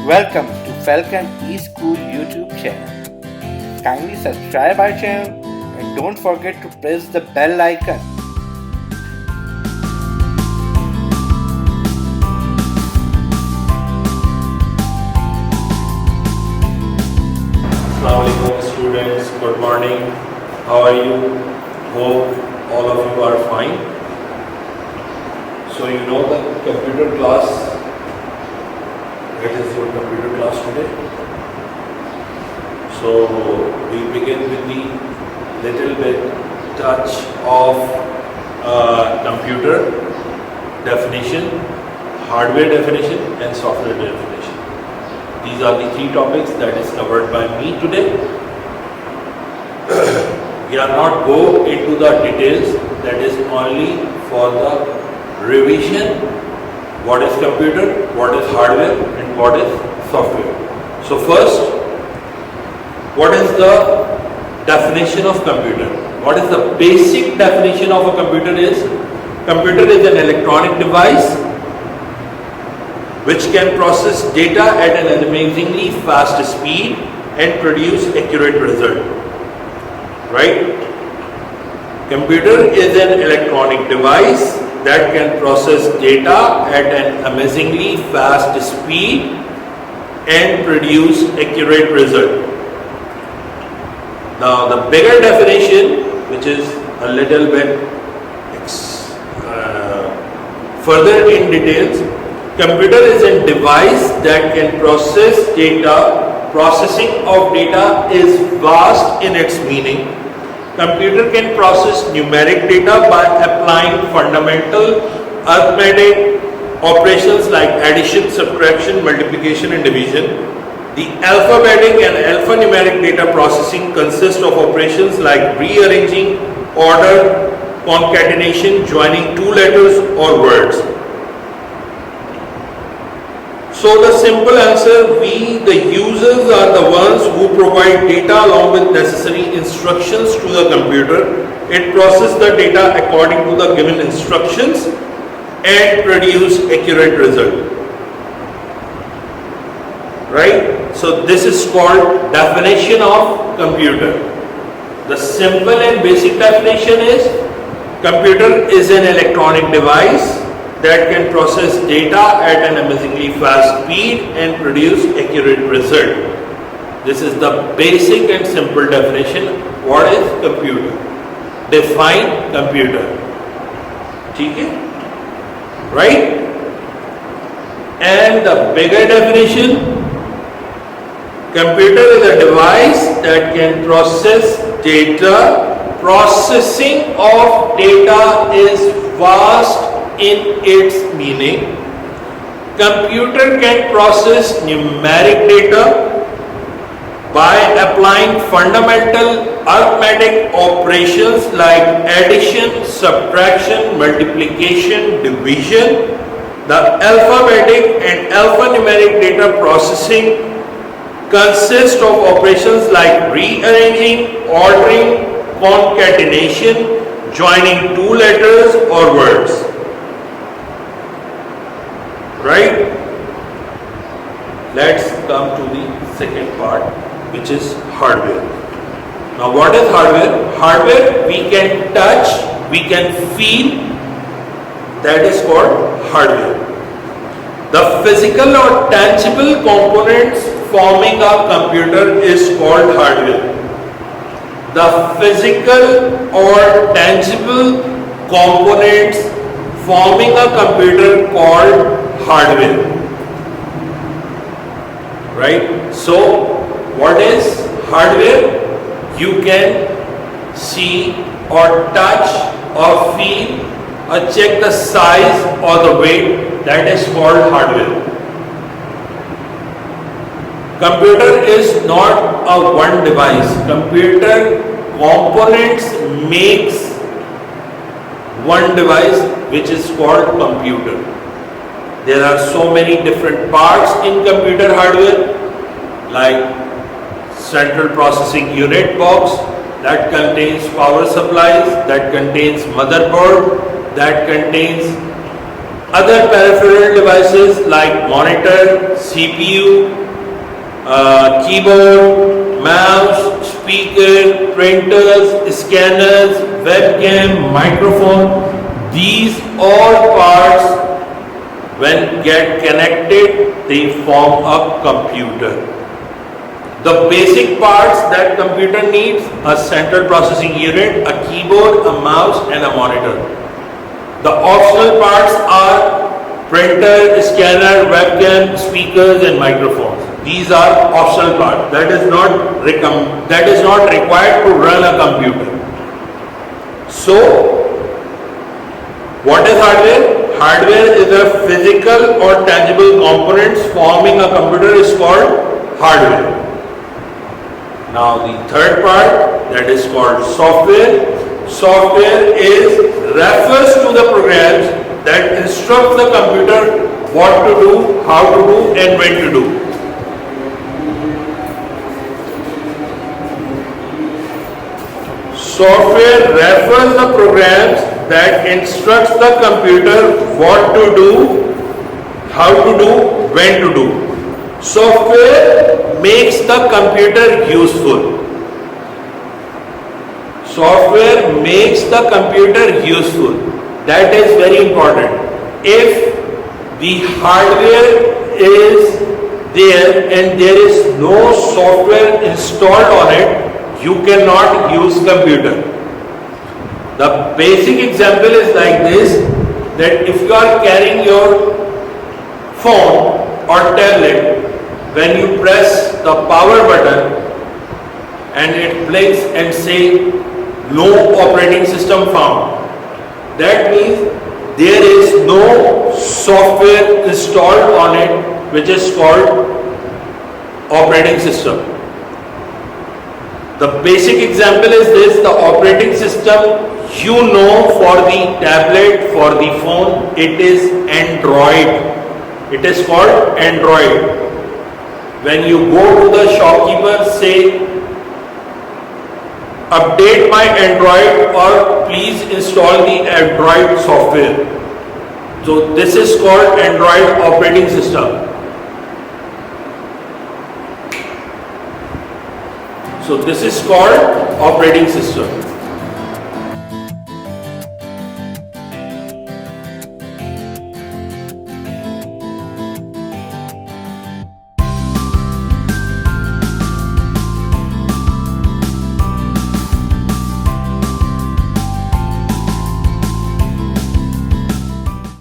Welcome to Falcon eSchool YouTube channel. Kindly subscribe our channel and don't forget to press the bell icon. Assalamu alaikum students, good morning. How are you? Hope all of you are fine. So you know the computer class. It is your computer class today. So we begin with the little bit touch of computer definition, hardware definition and software definition. These are the three topics that is covered by me today. We are not go into the details, that is only for the revision. What is computer, what is hardware and what is software. So first, what is the definition of computer? What is the basic definition of a computer is? Computer is an electronic device which can process data at an amazingly fast speed and produce accurate result. Right? Computer is an electronic device that can process data at an amazingly fast speed and produce accurate result. Now the bigger definition, which is a little bit further in details, computer is a device that can process data. Processing of data is vast in its meaning. Computer can process numeric data by applying fundamental arithmetic operations like addition, subtraction, multiplication and division. The alphabetic and alphanumeric data processing consists of operations like rearranging, order, concatenation, joining two letters or words. So the simple answer, we the users are the ones who provide data along with necessary instructions to the computer. It processes the data according to the given instructions and produce accurate result. Right? So this is called definition of computer. The simple and basic definition is computer is an electronic device that can process data at an amazingly fast speed and produce accurate result. This is the basic and simple definition. What is computer? Define computer. Okay? Right? And the bigger definition, computer is a device that can process data. Processing of data is vast in its meaning. Computer can process numeric data by applying fundamental arithmetic operations like addition, subtraction, multiplication, division. The alphabetic and alphanumeric data processing consists of operations like rearranging, ordering, concatenation, joining two letters or words. Right? Let's come to the second part, which is hardware. Now what is hardware? Hardware we can touch, we can feel, that is called hardware. The physical or tangible components forming a computer is called hardware. The physical or tangible components forming a computer called hardware. Right? So what is hardware? You can see or touch or feel or check the size or the weight, that is called hardware. Computer is not a one device. Computer components makes one device, which is called computer. There are so many different parts in computer hardware, like central processing unit box that contains power supplies, that contains motherboard, that contains Other peripheral devices like monitor, CPU, keyboard, mouse, speaker, printers, scanners, webcam, microphone, these all parts when get connected they form a computer. The basic parts that computer needs: a central processing unit, a keyboard, a mouse and a monitor. The optional parts are printer, scanner, webcam, speakers and microphones. These are optional parts. That is not required to run a computer. So, what is hardware? Hardware is a physical or tangible components forming a computer is called hardware. Now the third part, that is called software. Software refers to the programs that instruct the computer what to do, how to do and when to do. Software refers the programs that instructs the computer what to do, how to do, when to do. Software makes the computer useful. Software makes the computer useful. That is very important. If the hardware is there and there is no software installed on it, you cannot use computer. The basic example is like this, that if you are carrying your phone or tablet, when you press the power button and it blinks and say no operating system found, that means there is no software installed on it which is called operating system. The basic example is this: the operating system for the tablet, for the phone, it is Android. It is called Android. When you go to the shopkeeper, say update my Android or please install the Android software. So this is called Android operating system. So this is called operating system.